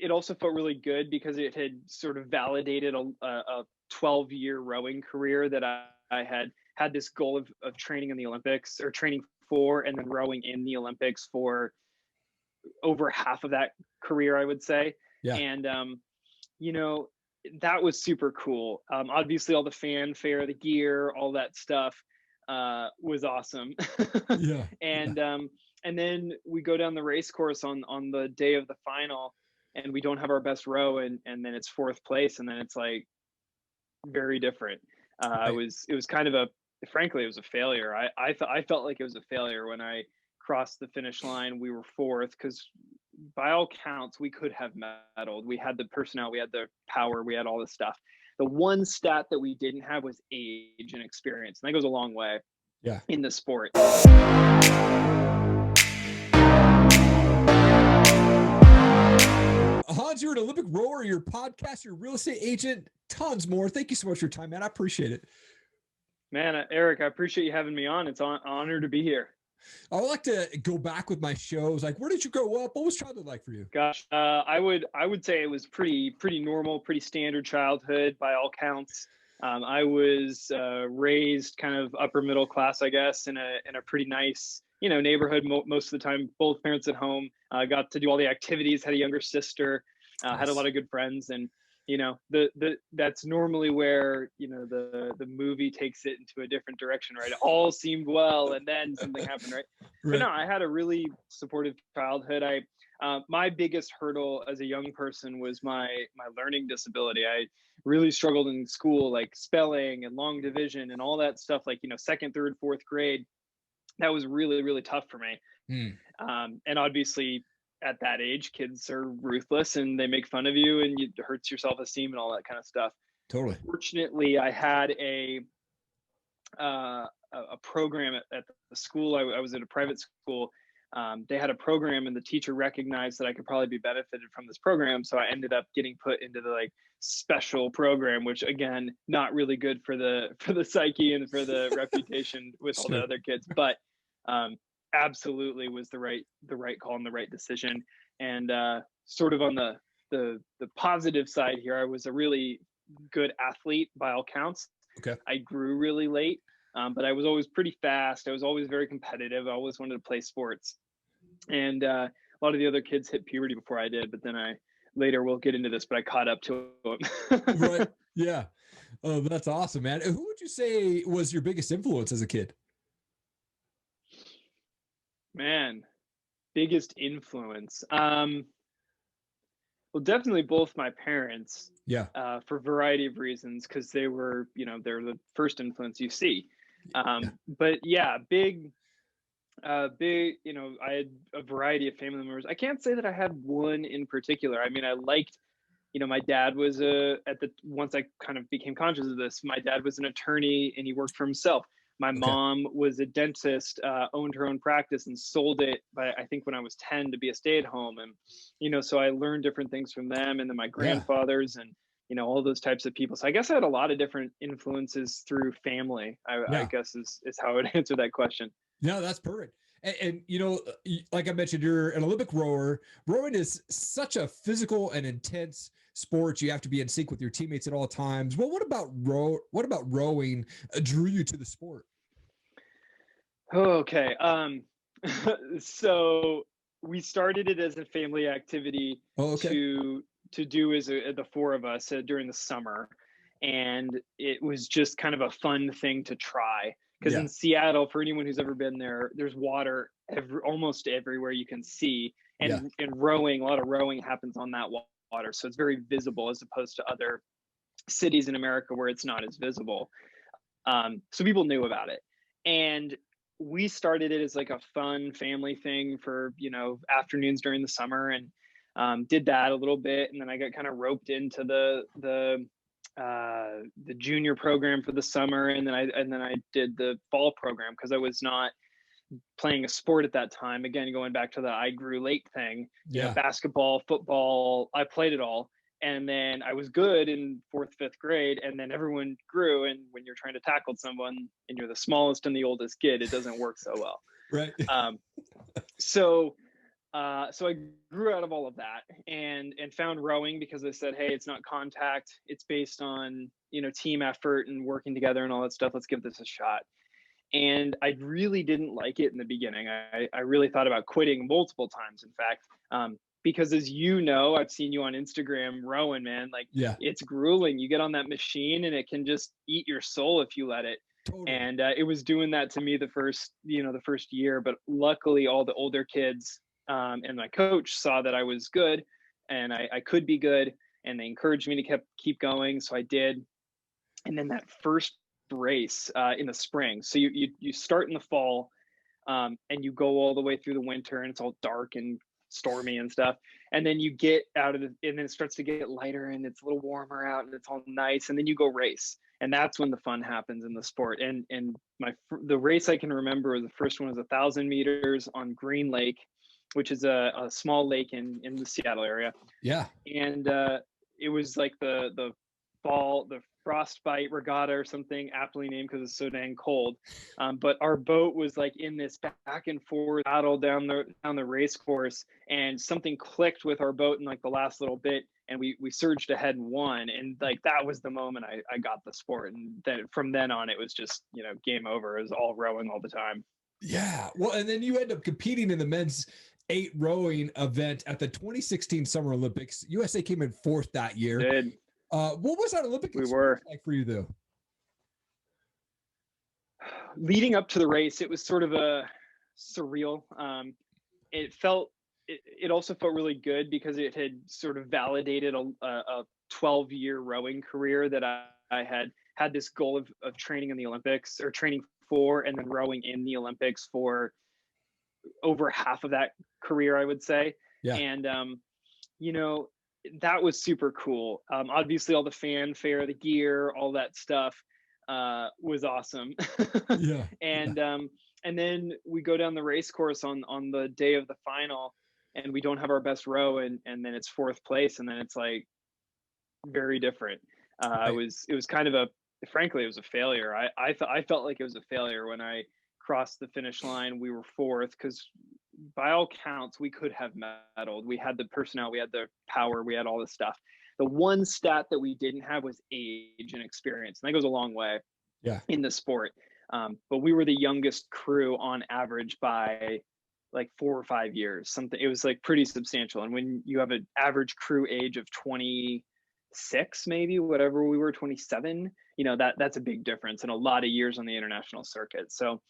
it also felt really good because it had sort of validated a 12-year rowing career that I had this goal of training in the Olympics, or training for and then rowing in the Olympics for over half of that career, I would say. Yeah. And, that was super cool. Obviously all the fanfare, the gear, all that stuff was awesome. Yeah. And then we go down the race course on the day of the final, and we don't have our best row, and then it's fourth place, and then it's like very different. Right. It was kind of frankly, it was a failure. I felt like it was a failure when I crossed the finish line. We were fourth because by all counts we could have medaled. We had the personnel, we had the power, we had all this stuff. The one stat that we didn't have was age and experience, and that goes a long way in the sport. Hans, you're an Olympic rower, you're a podcaster, you're a real estate agent, tons more. Thank you so much for your time, man. I appreciate it. Man, Eric, I appreciate you having me on. It's an honor to be here. I would like to go back with my shows. Like, where did you grow up? What was childhood like for you? Gosh, I would say it was pretty normal, pretty standard childhood by all counts. I was raised kind of upper middle class, I guess, in a pretty nice, neighborhood. Most of the time, both parents at home. Got to do all the activities. Had a younger sister. Had a lot of good friends, and that's normally where the movie takes it into a different direction, right? It all seemed well, and then something happened, right? But no, I had a really supportive childhood. My biggest hurdle as a young person was my learning disability. I really struggled in school, like spelling and long division and all that stuff, like second, third, fourth grade. That was really, really tough for me. And obviously at that age, kids are ruthless and they make fun of you, and it hurts your self-esteem and all that kind of stuff. Totally. Fortunately, I had a program at the school. I was at a private school. They had a program, and the teacher recognized that I could probably be benefited from this program. So I ended up getting put into the special program, which again, not really good for the psyche and for the reputation with all the other kids, but absolutely was the right call and the right decision. And sort of on the positive side here, I was a really good athlete by all counts. Okay. I grew really late, but I was always pretty fast. I was always very competitive. I always wanted to play sports. And a lot of the other kids hit puberty before I did, but then later we'll get into this, but I caught up to them. Right. Yeah. Oh, that's awesome, man. Who would you say was your biggest influence as a kid? Man, biggest influence. Well, definitely both my parents. Yeah. For a variety of reasons, because they were, they're the first influence you see. But yeah, big, I had a variety of family members. I can't say that I had one in particular. I mean, I liked, my dad was once I kind of became conscious of this, my dad was an attorney and he worked for himself. My mom was a dentist, owned her own practice and sold it I think when I was 10 to be a stay-at-home. And, so I learned different things from them, and then my grandfathers and, all those types of people. So I guess I had a lot of different influences through family, I guess is how I would answer that question. No, that's perfect. And like I mentioned, you're an Olympic rower. Rowing is such a physical and intense sport. You have to be in sync with your teammates at all times. Well, what about rowing drew you to the sport? Okay. So we started it as a family activity to do as the four of us during the summer. And it was just kind of a fun thing to try. Because in Seattle, for anyone who's ever been there, there's water almost everywhere you can see. And rowing, a lot of rowing happens on that water. So it's very visible as opposed to other cities in America where it's not as visible. So people knew about it. And we started it as like a fun family thing for, afternoons during the summer, and did that a little bit. And then I got kind of roped into the junior program for the summer, and then I did the fall program because I was not playing a sport at that time. Again, going back to the I grew late thing, basketball, football, I played it all. And then I was good in 4th, 5th grade, and then everyone grew. And when you're trying to tackle someone and you're the smallest and the oldest kid, it doesn't work so well. Right. So So I grew out of all of that and found rowing because I said, hey, it's not contact. It's based on, team effort and working together and all that stuff. Let's give this a shot. And I really didn't like it in the beginning. I really thought about quitting multiple times, in fact, because as you know, I've seen you on Instagram rowing, man, like it's grueling. You get on that machine and it can just eat your soul if you let it. Totally. And it was doing that to me the first year, but luckily all the older kids and my coach saw that I was good and I could be good, and they encouraged me to keep going. So I did. And then that first race in the spring. So you start in the fall and you go all the way through the winter and it's all dark and stormy and stuff. And then you get out of and then it starts to get lighter and it's a little warmer out and it's all nice. And then you go race. And that's when the fun happens in the sport. And the race I can remember, the first one was 1,000 meters on Green Lake, which is a small lake in the Seattle area. Yeah. And it was like the frostbite regatta or something, aptly named because it's so dang cold. But our boat was like in this back and forth battle down the race course, and something clicked with our boat in like the last little bit, and we surged ahead and won. And like that was the moment I got the sport. And then from then on, it was just game over. It was all rowing all the time. Yeah. Well, and then you end up competing in the men's 8 rowing event at the 2016 Summer Olympics. USA came in 4th that year. Did. What was that Olympic experience like for you, though? Leading up to the race, it was sort of a surreal. It also felt really good because it had sort of validated a 12-year rowing career that I had this goal of training in the Olympics, or training for and then rowing in the Olympics for over half of that career, I would say. Yeah. And that was super cool. Obviously all the fanfare, the gear, all that stuff was awesome. Yeah. And then we go down the race course on the day of the final, and we don't have our best row, and then it's 4th place, and then it's like very different. Right. It was kind of frankly, it was a failure. I felt like it was a failure when I crossed the finish line. We were 4th because by all counts, we could have medaled. We had the personnel, we had the power, we had all this stuff. The one stat that we didn't have was age and experience. And that goes a long way in the sport. But we were the youngest crew on average by like 4 or 5 years. Something, it was like pretty substantial. And when you have an average crew age of 26, maybe, whatever we were, 27, that's a big difference, and a lot of years on the international circuit. So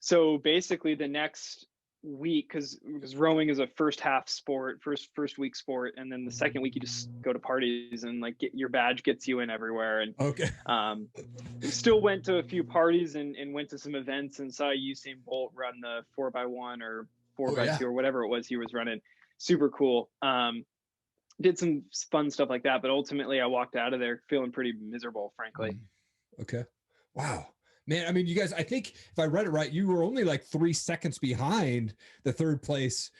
so basically the next week, because rowing is a first half sport, first week sport, and then the second week you just go to parties and like get your badge gets you in everywhere. And still went to a few parties and went to some events and saw Usain Bolt run the 4x1 or 4x2 or whatever it was he was running. Super cool. Did some fun stuff like that, but ultimately I walked out of there feeling pretty miserable, frankly. Okay. Wow. Man, I mean, you guys, I think if I read it right, you were only like 3 seconds behind the 3rd place,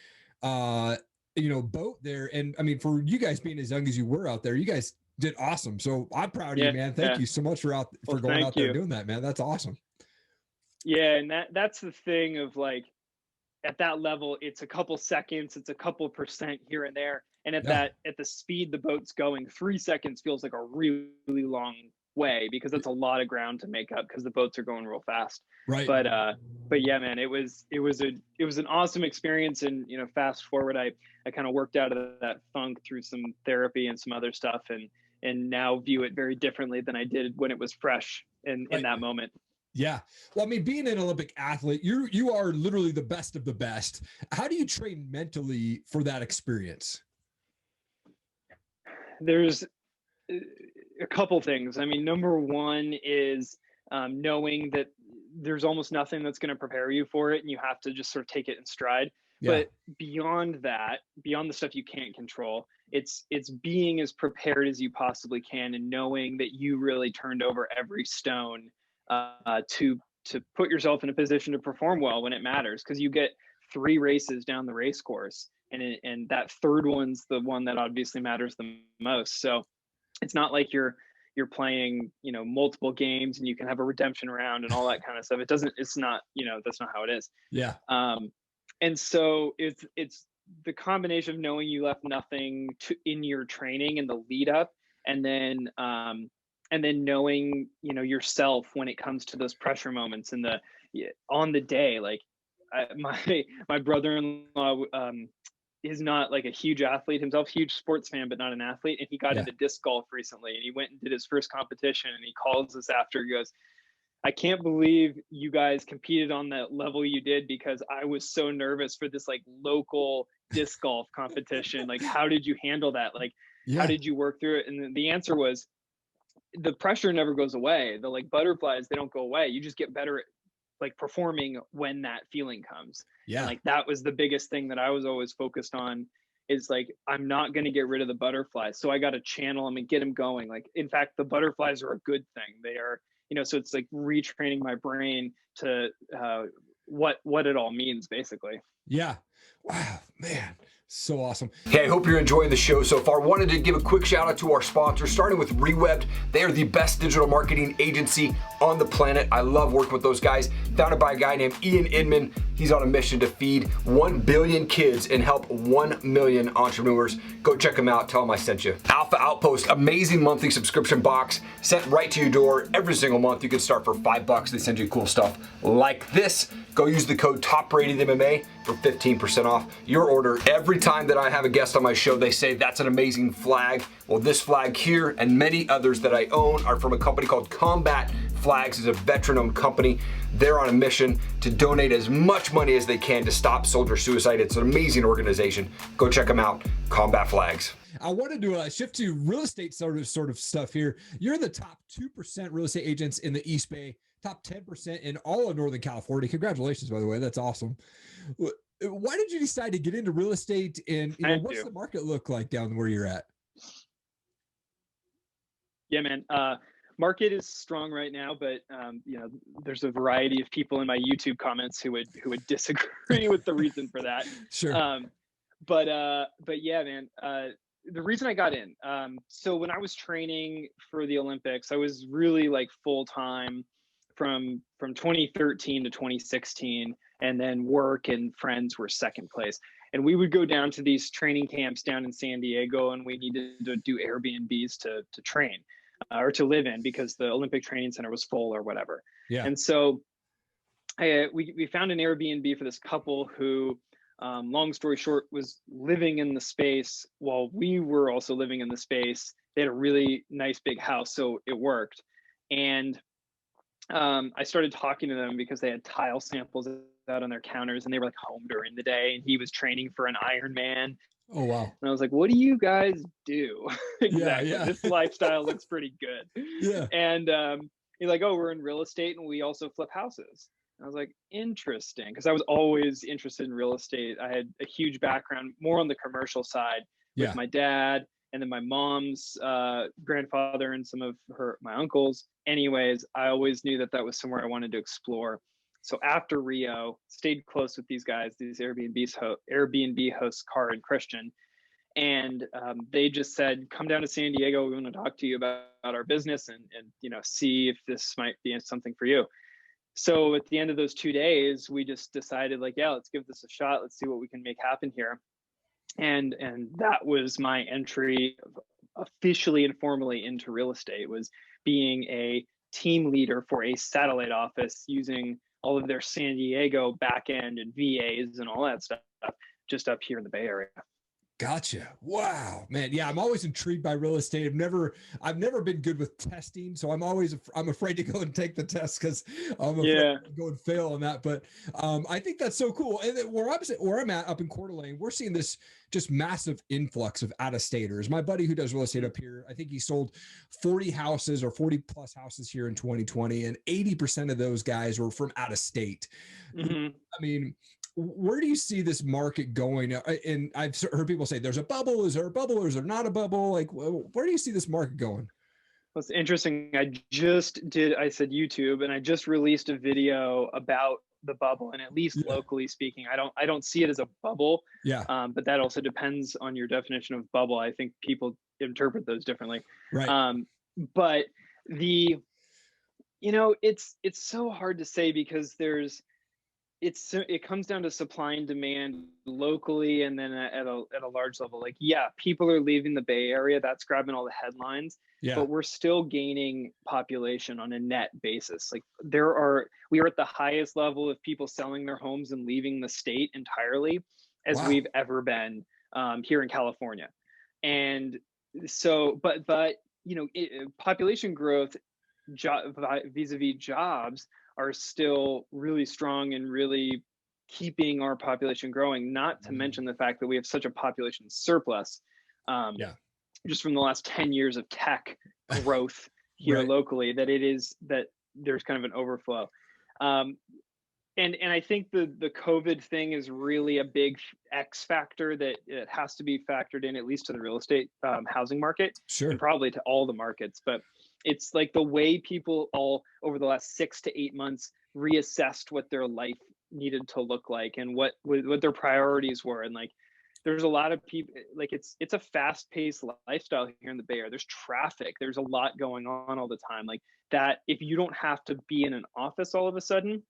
boat there. And I mean, for you guys being as young as you were out there, you guys did awesome. So I'm proud of you, man. Thank you so much for going out there and doing that, man. That's awesome. Yeah. And that's the thing of like, at that level, it's a couple seconds, it's a couple percent here and there. And at the speed the boat's going, 3 seconds feels like a really, really long way, because that's a lot of ground to make up because the boats are going real fast. Right. But yeah, man, it was an awesome experience. And fast forward, I kind of worked out of that funk through some therapy and some other stuff, and now view it very differently than I did when it was fresh in that moment. Yeah. Well, I mean, being an Olympic athlete, you are literally the best of the best. How do you train mentally for that experience? There's a couple things. I mean, number one is knowing that there's almost nothing that's going to prepare you for it, and you have to just sort of take it in stride. Yeah. But beyond that, beyond the stuff you can't control, it's being as prepared as you possibly can, and knowing that you really turned over every stone to put yourself in a position to perform well when it matters, because you get 3 races down the race course, and that 3rd one's the one that obviously matters the most. So it's not like you're playing multiple games and you can have a redemption round and all that kind of stuff. It's not that's not how it is. Yeah. And so it's the combination of knowing you left nothing in your training and the lead up, and then knowing, you know, yourself when it comes to those pressure moments and on the day. Like my brother-in-law is not like a huge athlete himself, huge sports fan, but not an athlete. And he got into disc golf recently, and he went and did his first competition, and he calls us after. He goes, I can't believe you guys competed on that level you did, because I was so nervous for this like local disc golf competition. Like, how did you handle that? Like, how did you work through it? And the answer was, the pressure never goes away. The like butterflies, they don't go away. You just get better at like performing when that feeling comes. Yeah. And like, that was the biggest thing that I was always focused on, is like, I'm not going to get rid of the butterflies. So I got to channel them and get them going. Like, in fact, the butterflies are a good thing. They are, you know, so it's like retraining my brain to what it all means, basically. Yeah. Wow, man. So awesome. Hey, I hope you're enjoying the show so far. Wanted to give a quick shout out to our sponsors, starting with Rewebbed. They are the best digital marketing agency on the planet. I love working with those guys. Founded by a guy named Ian Inman. He's on a mission to feed 1 billion kids and help 1 million entrepreneurs. Go check them out. Tell them I sent you. Alpha Outpost, amazing monthly subscription box sent right to your door every single month. You can start for $5. They send you cool stuff like this. Go use the code TOPRATEDMMA for 15% off your order. Every time that I have a guest on my show, they say that's an amazing flag. Well, this flag here and many others that I own are from a company called Combat Flags. Is a veteran-owned company. They're on a mission to donate as much money as they can to stop soldier suicide. It's an amazing organization. Go check them out, Combat Flags. I wanted to shift to real estate sort of stuff here. You're the top 2% real estate agents in the East Bay, top 10% in all of Northern California. Congratulations, by the way. That's awesome. Why did you decide to get into real estate, and what's the market look like down where you're at? Yeah, man. Market is strong right now, but you know, there's a variety of people in my YouTube comments who would disagree with the reason for that. Sure. But yeah, man. The reason I got in, so when I was training for the Olympics, I was really like full time from 2013 to 2016, and then work and friends were second place. And we would go down to these training camps down in San Diego, and we needed to do Airbnbs to train or to live in, because the Olympic Training Center was full or whatever. Yeah. And so we found an Airbnb for this couple who, long story short, was living in the space while we were also living in the space. They had a really nice big house, so it worked. And I started talking to them because they had tile samples out on their counters, and they were like home during the day, and he was training for an Ironman. Oh, wow. And I was like, what do you guys do? Exactly. Yeah. This lifestyle looks pretty good. Yeah. And he's like, oh, we're in real estate and we also flip houses. And I was like, interesting. Because I was always interested in real estate. I had a huge background more on the commercial side with my dad, and then my mom's grandfather and some of my uncles. Anyways, I always knew that was somewhere I wanted to explore. So after Rio, stayed close with these guys, these Airbnb hosts, Car and Christian. And they just said, come down to San Diego. We want to talk to you about our business and you know, see if this might be something for you. So at the end of those 2 days, we just decided, like, yeah, let's give this a shot. Let's see what we can make happen here. And that was my entry officially and formally into real estate, was being a team leader for a satellite office, using all of their San Diego backend and VAs and all that stuff just up here in the Bay Area. Gotcha. Wow, man. Yeah, I'm always intrigued by real estate. I've never been good with testing, so I'm afraid to go and take the test, because I'm afraid to go and fail on that. But I think that's so cool. And where I'm at up in Coeur d'Alene, we're seeing this just massive influx of out-of-staters. My buddy who does real estate up here, I think he sold 40 houses or 40 plus houses here in 2020, and 80% of those guys were from out of state. Mm-hmm. I mean, where do you see this market going? And I've heard people say there's a bubble. Is there a bubble, or is there not a bubble? Like, where do you see this market going? Well, it's interesting. I said YouTube, and I just released a video about the bubble, and at least locally speaking, I don't see it as a bubble. Yeah. But that also depends on your definition of bubble. I think people interpret those differently. Right. But it's so hard to say, because it comes down to supply and demand locally, and then at a large level. Like, yeah, people are leaving the Bay Area. That's grabbing all the headlines. Yeah. But we're still gaining population on a net basis. Like, we are at the highest level of people selling their homes and leaving the state entirely as we've ever been here in California. And so, but population growth vis-a-vis jobs are still really strong and really keeping our population growing, not to mention the fact that we have such a population surplus just from the last 10 years of tech growth here locally, that there's kind of an overflow. And I think the COVID thing is really a big X factor that it has to be factored in, at least to the real estate housing market, and probably to all the markets. But it's like the way people all over the last 6 to 8 months reassessed what their life needed to look like and what their priorities were. And like, there's a lot of people, like it's a fast paced lifestyle here in the Bay Area. There's traffic. There's a lot going on all the time. Like that, if you don't have to be in an office all of a sudden,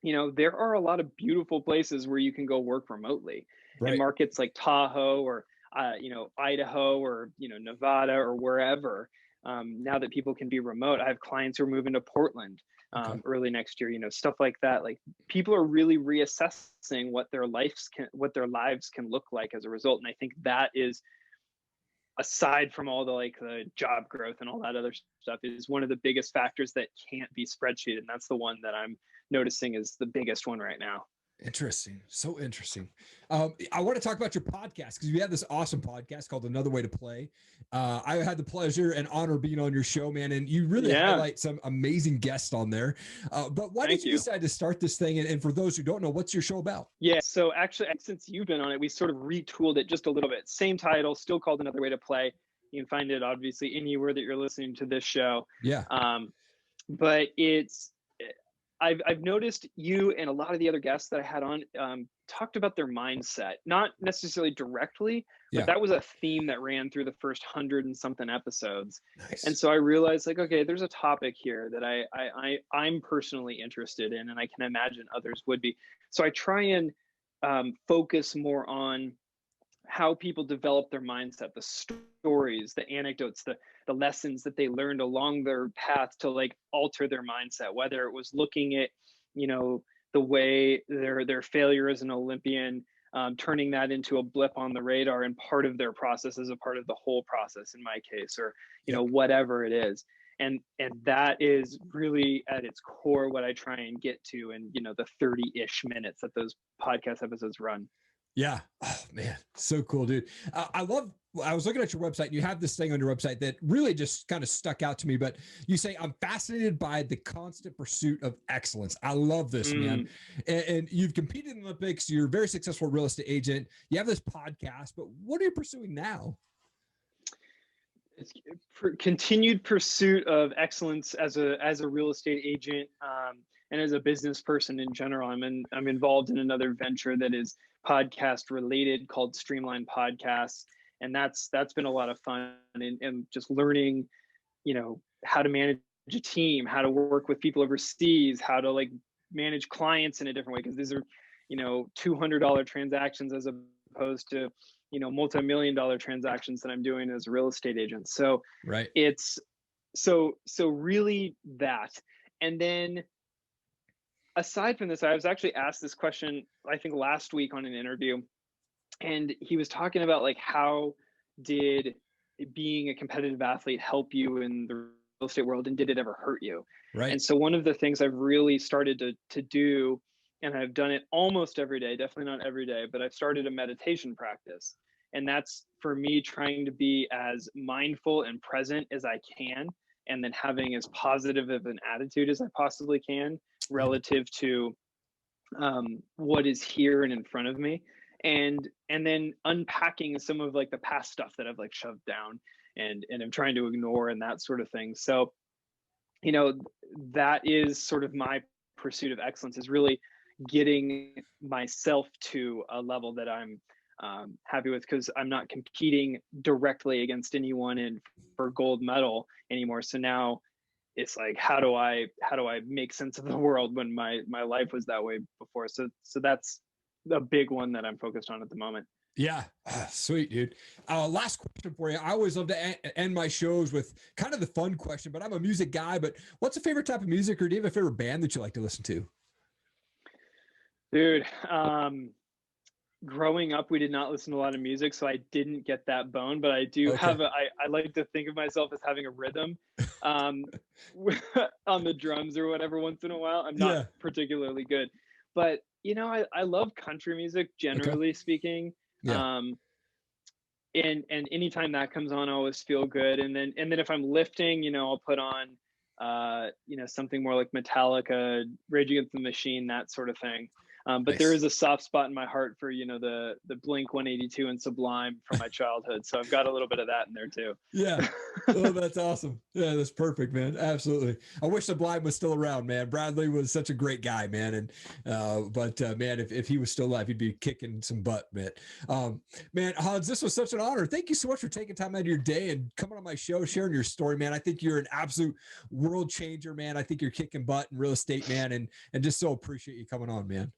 there are a lot of beautiful places where you can go work remotely. In markets like Tahoe or, Idaho or, Nevada or wherever. Now that people can be remote, I have clients who are moving to Portland early next year, stuff like that. Like, people are really reassessing what their lives can look like as a result. And I think that is, aside from all the job growth and all that other stuff, is one of the biggest factors that can't be spreadsheeted. And that's the one that I'm noticing is the biggest one right now. Interesting. So interesting. I want to talk about your podcast, because you have this awesome podcast called Another Way to Play. I had the pleasure and honor being on your show, man, and you really highlight some amazing guests on there. But why did you decide to start this thing? And for those who don't know, what's your show about? Yeah, so actually, since you've been on it, we sort of retooled it just a little bit. Same title, still called Another Way to Play. You can find it obviously anywhere that you're listening to this show. Yeah. But I've noticed you and a lot of the other guests that I had on talked about their mindset, not necessarily directly, but that was a theme that ran through the first 100 and something episodes. Nice. And so I realized, like, okay, there's a topic here that I'm personally interested in, and I can imagine others would be. So I try and focus more on how people develop their mindset, the stories, the anecdotes, the lessons that they learned along their path to like alter their mindset, whether it was looking at, the way their failure as an Olympian, turning that into a blip on the radar and part of their process as a part of the whole process in my case, or, whatever it is. And that is really at its core what I try and get to in, the 30-ish minutes that those podcast episodes run. Yeah. Oh man. So cool, dude. I was looking at your website, and you have this thing on your website that really just kind of stuck out to me, but you say, I'm fascinated by the constant pursuit of excellence. I love this, man. And you've competed in the Olympics. You're a very successful real estate agent. You have this podcast, but what are you pursuing now? It's continued pursuit of excellence as a real estate agent, and as a business person in general. I'm involved in another venture that is podcast related called Streamline Podcasts. And that's been a lot of fun, and just learning, how to manage a team, how to work with people overseas, how to like manage clients in a different way. Cause these are, $200 transactions as opposed to, multi-million-dollar transactions that I'm doing as a real estate agent. So it's so really that. And then aside from this, I was actually asked this question, I think last week on an interview, and he was talking about like, how did being a competitive athlete help you in the real estate world, and did it ever hurt you? Right. And so one of the things I've really started to do, and I've done it almost every day, definitely not every day, but I've started a meditation practice. And that's for me trying to be as mindful and present as I can, and then having as positive of an attitude as I possibly can relative to what is here and in front of me. And then unpacking some of like the past stuff that I've like shoved down and I'm trying to ignore, and that sort of thing. So, that is sort of my pursuit of excellence, is really getting myself to a level that I'm happy with, because I'm not competing directly against anyone for gold medal anymore. So now it's like, how do I make sense of the world when my life was that way before? So that's a big one that I'm focused on at the moment. Yeah. Sweet, dude. Last question for you. I always love to end my shows with kind of the fun question, but I'm a music guy, but what's a favorite type of music, or do you have a favorite band that you like to listen to? Dude, growing up, we did not listen to a lot of music, so I didn't get that bone, but I do have I like to think of myself as having a rhythm on the drums or whatever once in a while. I'm not particularly good, but you know, I love country music, generally speaking. Yeah. And anytime that comes on, I always feel good. And then if I'm lifting, you know, I'll put on, you know, something more like Metallica, Rage Against the Machine, that sort of thing. But there is a soft spot in my heart for, you know, the Blink 182 and Sublime from my childhood. So I've got a little bit of that in there too. Yeah. Oh, that's awesome. Yeah, that's perfect, man. Absolutely. I wish Sublime was still around, man. Bradley was such a great guy, man. And, but man, if he was still alive, he'd be kicking some butt, man. Man, Hans, this was such an honor. Thank you so much for taking time out of your day and coming on my show, sharing your story, man. I think you're an absolute world changer, man. I think you're kicking butt in real estate, man. And just so appreciate you coming on, man.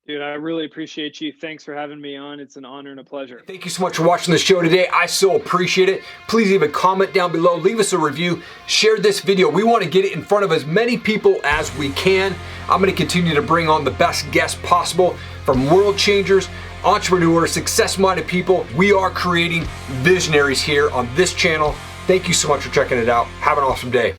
Dude, I really appreciate you. Thanks for having me on. It's an honor and a pleasure. Thank you so much for watching the show today. I so appreciate it. Please leave a comment down below. Leave us a review. Share this video. We want to get it in front of as many people as we can. I'm going to continue to bring on the best guests possible, from world changers, entrepreneurs, success-minded people. We are creating visionaries here on this channel. Thank you so much for checking it out. Have an awesome day.